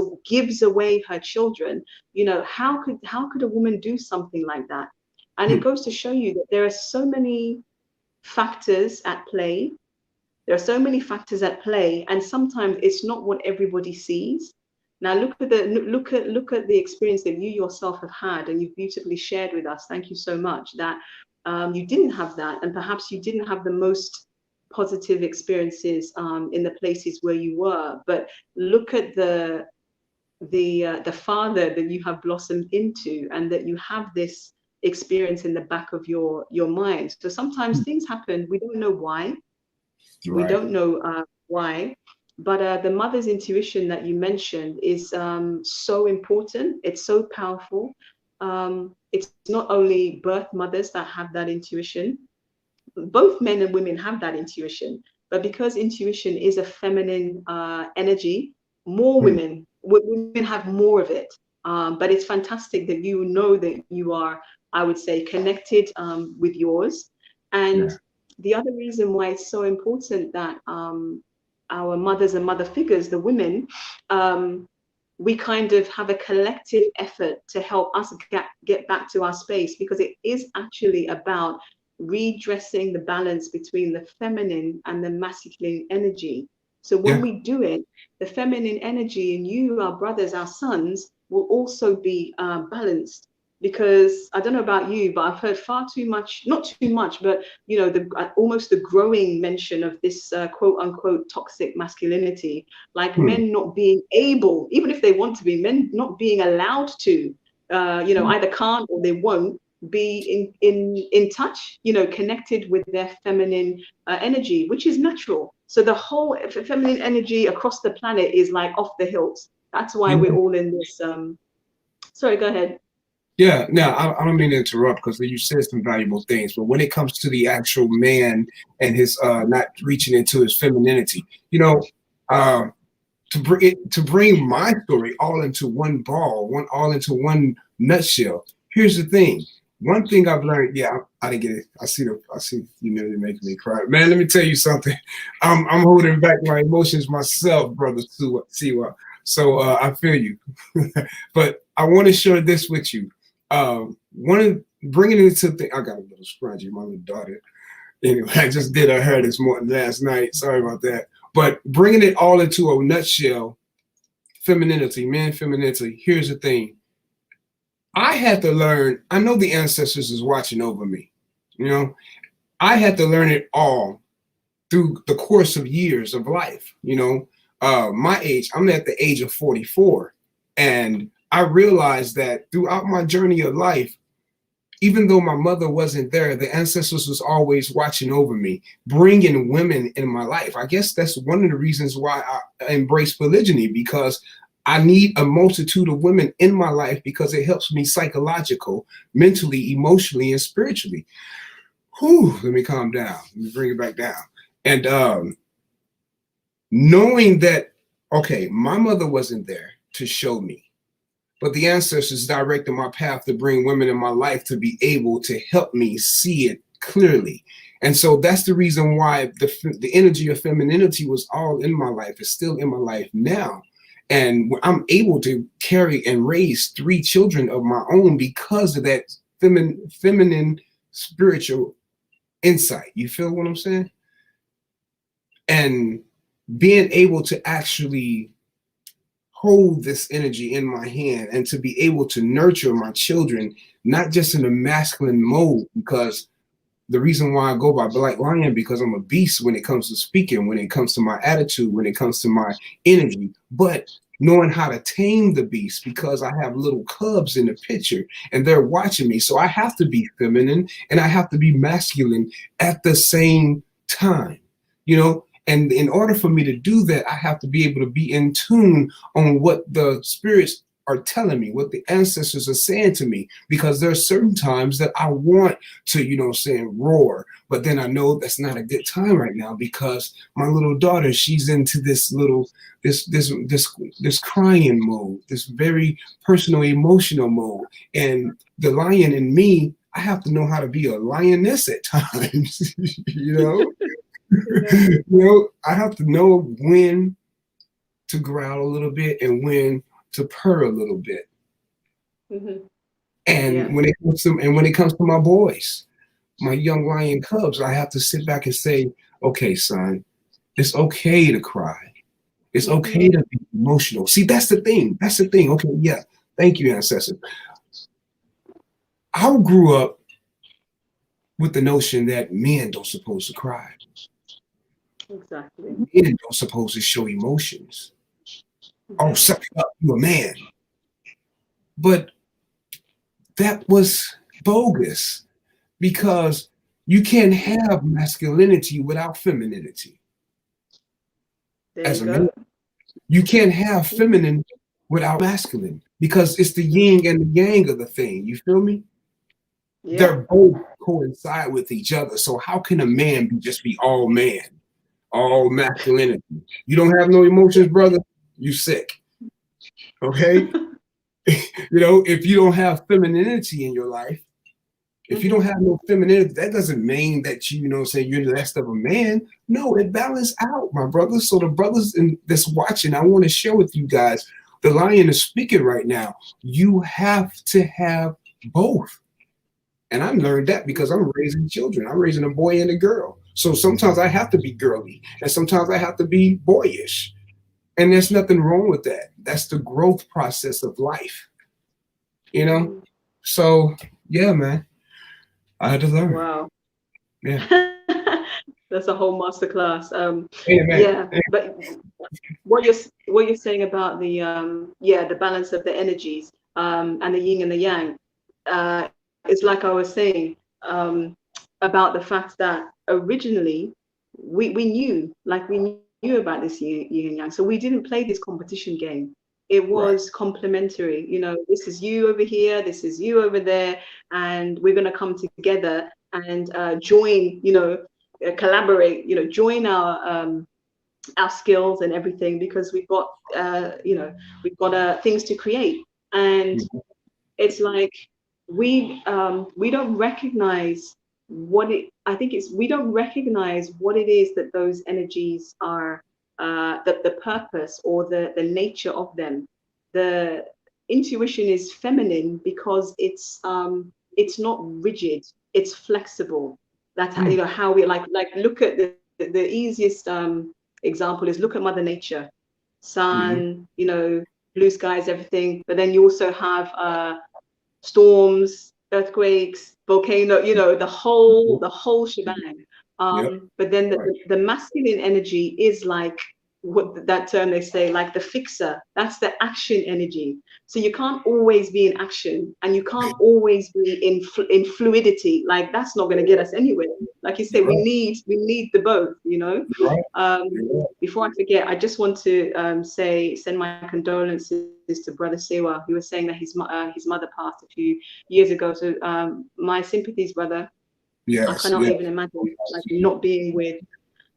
away her children, you know, how could a woman do something like that? And it goes to show you that there are so many factors at play. There are so many factors at play, and sometimes it's not what everybody sees. Now look at the experience that you yourself have had, and you've beautifully shared with us. Thank you so much that you didn't have that, and perhaps you didn't have the most positive experiences in the places where you were. But look at the father that you have blossomed into, and that you have this experience in the back of your mind. So sometimes things happen, we don't know why. We don't know why, but the mother's intuition that you mentioned is so important. It's so powerful. It's not only birth mothers that have that intuition. Both men and women have that intuition, but because intuition is a feminine energy, more women have more of it. But it's fantastic that you know that you are, I would say, connected with yours. And the other reason why it's so important that our mothers and mother figures, the women, we kind of have a collective effort to help us get back to our space, because it is actually about redressing the balance between the feminine and the masculine energy. So when we do it, the feminine energy in you, our brothers, our sons, will also be balanced. Because I don't know about you, but I've heard far too much, not too much, but you know, almost the growing mention of this quote unquote toxic masculinity, like men not being able, even if they want to be, men not being allowed to, you know, either can't or they won't be in touch, you know, connected with their feminine energy, which is natural. So the whole feminine energy across the planet is like off the hills. That's why we're all in this. Sorry, go ahead. Yeah, now I don't mean to interrupt, because you said some valuable things, but when it comes to the actual man and his not reaching into his femininity, you know, to bring my story all into one ball, all into one nutshell. Here's the thing. One thing I've learned, I didn't get it. I see you know, you're making me cry, man. Let me tell you something. I'm holding back my emotions myself, brother Siwa. So I feel you, but I want to share this with you. Bringing it into I got a little scratchy, my little daughter. Anyway, I just did her hair last night. Sorry about that. But bringing it all into a nutshell, femininity, man, femininity. Here's the thing. I had to learn. I know the ancestors is watching over me. You know, I had to learn it all through the course of years of life. You know, my age. I'm at the age of 44, and I realized that throughout my journey of life, even though my mother wasn't there, the ancestors was always watching over me, bringing women in my life. I guess that's one of the reasons why I embrace polygyny, because I need a multitude of women in my life, because it helps me psychological, mentally, emotionally, and spiritually. Whew, let me calm down. Let me bring it back down. And knowing that, okay, my mother wasn't there to show me, but the ancestors directed my path to bring women in my life to be able to help me see it clearly. And so that's the reason why the energy of femininity was all in my life. It's still in my life now. And I'm able to carry and raise 3 children of my own because of that feminine spiritual insight. You feel what I'm saying? And being able to actually hold this energy in my hand and to be able to nurture my children, not just in a masculine mode, because the reason why I go by Black Lion, because I'm a beast when it comes to speaking, when it comes to my attitude, when it comes to my energy, but knowing how to tame the beast, because I have little cubs in the picture and they're watching me. So I have to be feminine and I have to be masculine at the same time, you know? And in order for me to do that, I have to be able to be in tune on what the spirits are telling me, what the ancestors are saying to me, because there are certain times that I want to, you know, roar, but then I know that's not a good time right now, because my little daughter, she's into this crying mode, this very personal, emotional mode. And the lion in me, I have to know how to be a lioness at times, you know? You know, I have to know when to growl a little bit and when to purr a little bit. And when it comes to my boys, my young lion cubs, I have to sit back and say, okay, son, it's okay to cry. It's okay to be emotional. See, that's the thing. That's the thing. Okay, yeah. Thank you, ancestors. I grew up with the notion that men don't supposed to cry. Exactly. Men don't supposed to show emotions. Oh, suck it up, you're a man. But that was bogus, because you can't have masculinity without femininity. As a man, you can't have feminine without masculine, because it's the yin and the yang of the thing. You feel me? Yeah. They're both coincide with each other. So how can a man just be all man, all masculinity? You don't have no emotions, brother, you sick. Okay? You know, if you don't have femininity in your life, If you don't have no femininity, that doesn't mean that you know, say you're less of a man. No, it balance out, my brothers. So the brothers that's watching, I want to share with you guys. The lion is speaking right now. You have to have both. And I learned that because I'm raising children. I'm raising a boy and a girl. So sometimes I have to be girly, and sometimes I have to be boyish. And there's nothing wrong with that. That's the growth process of life. You know? So yeah, man. I had to learn. Wow. Yeah. That's a whole masterclass. Amen. Yeah, but what you're saying about the balance of the energies, and the yin and the yang, it's like I was saying, about the fact that originally we knew about this yin and yang, so we didn't play this competition game. It was complementary. You know, this is you over here, this is you over there, and we're going to come together and join. You know, collaborate. You know, join our skills and everything, because we've got things to create. And it's like we don't recognize what it I think it's we don't recognize what it is that those energies are, the purpose or the nature of them. The intuition is feminine because it's not rigid, it's flexible. That's how, how we look at the easiest example is look at Mother Nature. Sun, blue skies, everything. But then you also have storms, earthquakes, volcano, the whole shebang. But then the masculine energy is like what that term they say, like the fixer. That's the action energy. So you can't always be in action, and you can't always be in fluidity. Like that's not going to get us anywhere. Like you say, we need the both. Before I forget, I just want to send my condolences to Brother Sewa. He was saying that his mother passed a few years ago. So my sympathies, brother. I cannot even imagine like not being with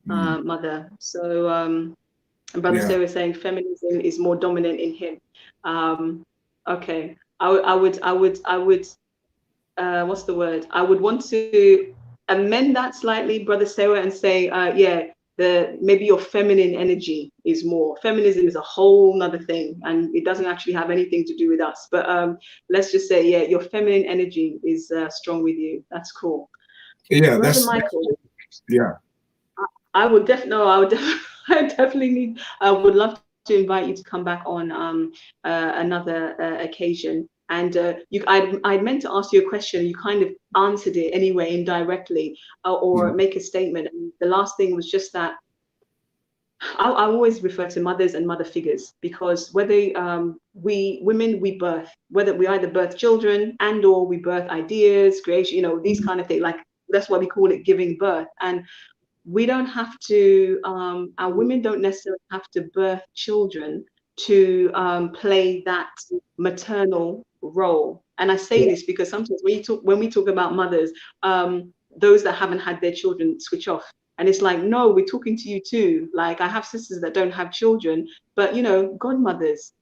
mother. So Brother Sewa was saying feminism is more dominant in him. Okay, I would what's the word? I would want to amend that slightly, Brother Sewa, and say maybe your feminine energy is more. Feminism is a whole nother thing, and it doesn't actually have anything to do with us. But let's just say, your feminine energy is strong with you. That's cool. Yeah, Brother Michael. Yeah. I would definitely I would love to invite you to come back on another occasion. And I meant to ask you a question. You kind of answered it anyway, indirectly, or make a statement. And the last thing was just that I always refer to mothers and mother figures, because whether we birth, whether we either birth children and or we birth ideas, creation, these kind of things. Like that's why we call it giving birth. And we don't have to, our women don't necessarily have to birth children to play that maternal role. And I say this because sometimes when we talk about mothers, those that haven't had their children switch off. And it's like, no, we're talking to you too. Like I have sisters that don't have children, but godmothers,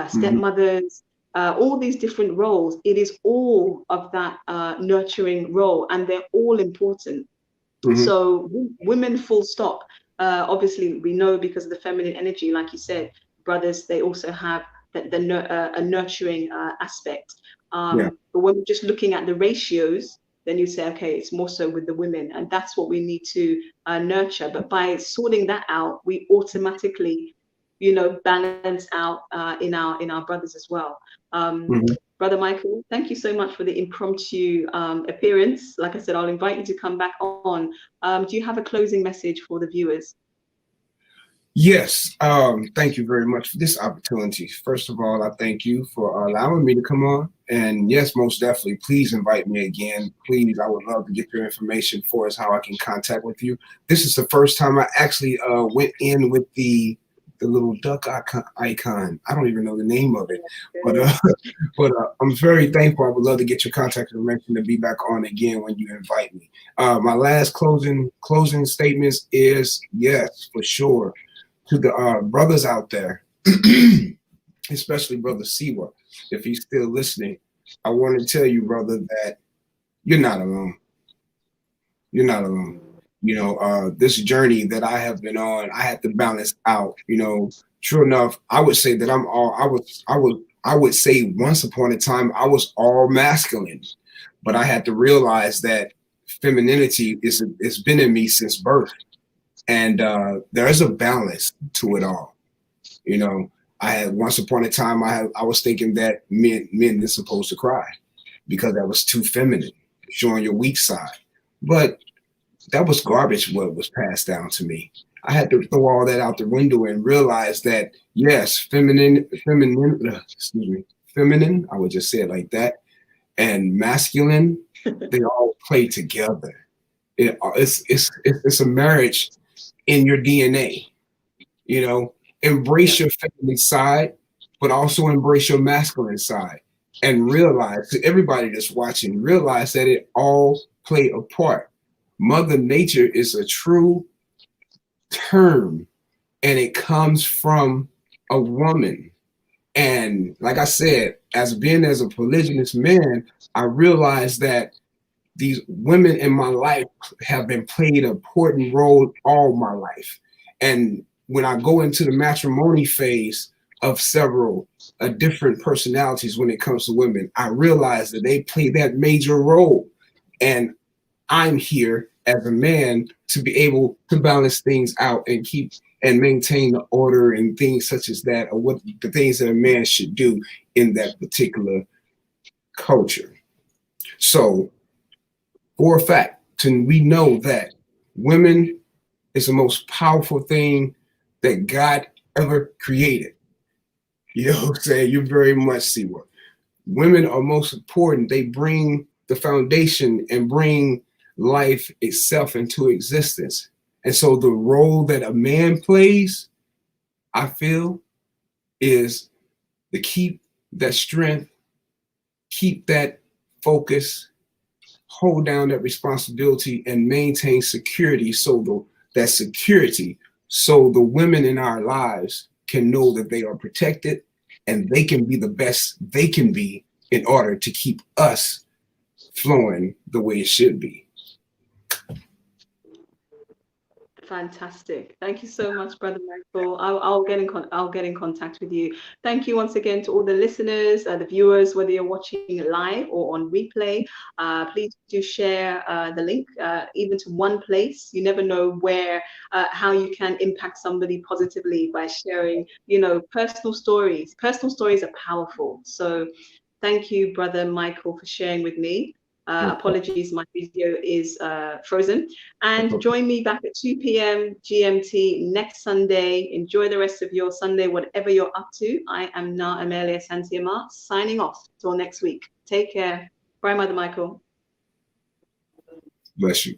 stepmothers, all these different roles, it is all of that nurturing role, and they're all important. So women, full stop. Obviously, we know because of the feminine energy, like you said, brothers, they also have a nurturing aspect. But when we're just looking at the ratios, then you say, okay, it's more so with the women, and that's what we need to nurture. But by sorting that out, we automatically, balance out in our brothers as well. Brother Michael, thank you so much for the impromptu appearance. Like I said, I'll invite you to come back on. Do you have a closing message for the viewers? Yes. Thank you very much for this opportunity. First of all, I thank you for allowing me to come on. And yes, most definitely, please invite me again. Please, I would love to get your information for us, how I can contact with you. This is the first time I actually went in with the little duck icon. I don't even know the name of it, but I'm very thankful. I would love to get your contact information to be back on again when you invite me. My last closing statements is yes, for sure, to the brothers out there, especially Brother Sewa, if he's still listening. I want to tell you, brother, that you're not alone. You're not alone. You know, this journey that I have been on, I had to balance out. You know, true enough, I would say that I would say once upon a time I was all masculine, but I had to realize that femininity is been in me since birth, and there's a balance to it all. You know, I had once upon a time I was thinking that men are supposed to cry because that was too feminine, showing your weak side, but that was garbage what was passed down to me. I had to throw all that out the window and realize that yes, feminine, I would just say it like that, and masculine, they all play together. It's a marriage in your DNA. You know, embrace your feminine side, but also embrace your masculine side, and realize to everybody that's watching, realize that it all play a part. Mother Nature is a true term, and it comes from a woman. And like I said, as a polygynous man, I realized that these women in my life have been played an important role all my life. And when I go into the matrimony phase of several different personalities when it comes to women, I realize that they play that major role. And I'm here as a man to be able to balance things out and keep and maintain the order and things such as that, or what the things that a man should do in that particular culture. So, for a fact, we know that women is the most powerful thing that God ever created. You know what I'm saying? You very much see what women are most important. They bring the foundation and bring life itself into existence. And so the role that a man plays, I feel, is to keep that strength, keep that focus, hold down that responsibility, and maintain security. So so the women in our lives can know that they are protected and they can be the best they can be in order to keep us flowing the way it should be. Fantastic. Thank you so much, Brother Michael. I'll get in contact with you. Thank you once again to all the listeners, the viewers, whether you're watching live or on replay. Please do share the link, even to one place. You never know where, how you can impact somebody positively by sharing, you know, personal stories. Personal stories are powerful. So thank you, Brother Michael, for sharing with me. Apologies, my video is frozen. And join me back at 2 p.m. GMT next Sunday. Enjoy the rest of your Sunday, whatever you're up to. I am now Amelia Santiamar, signing off till next week. Take care. Bye, Mother Michael. Bless you.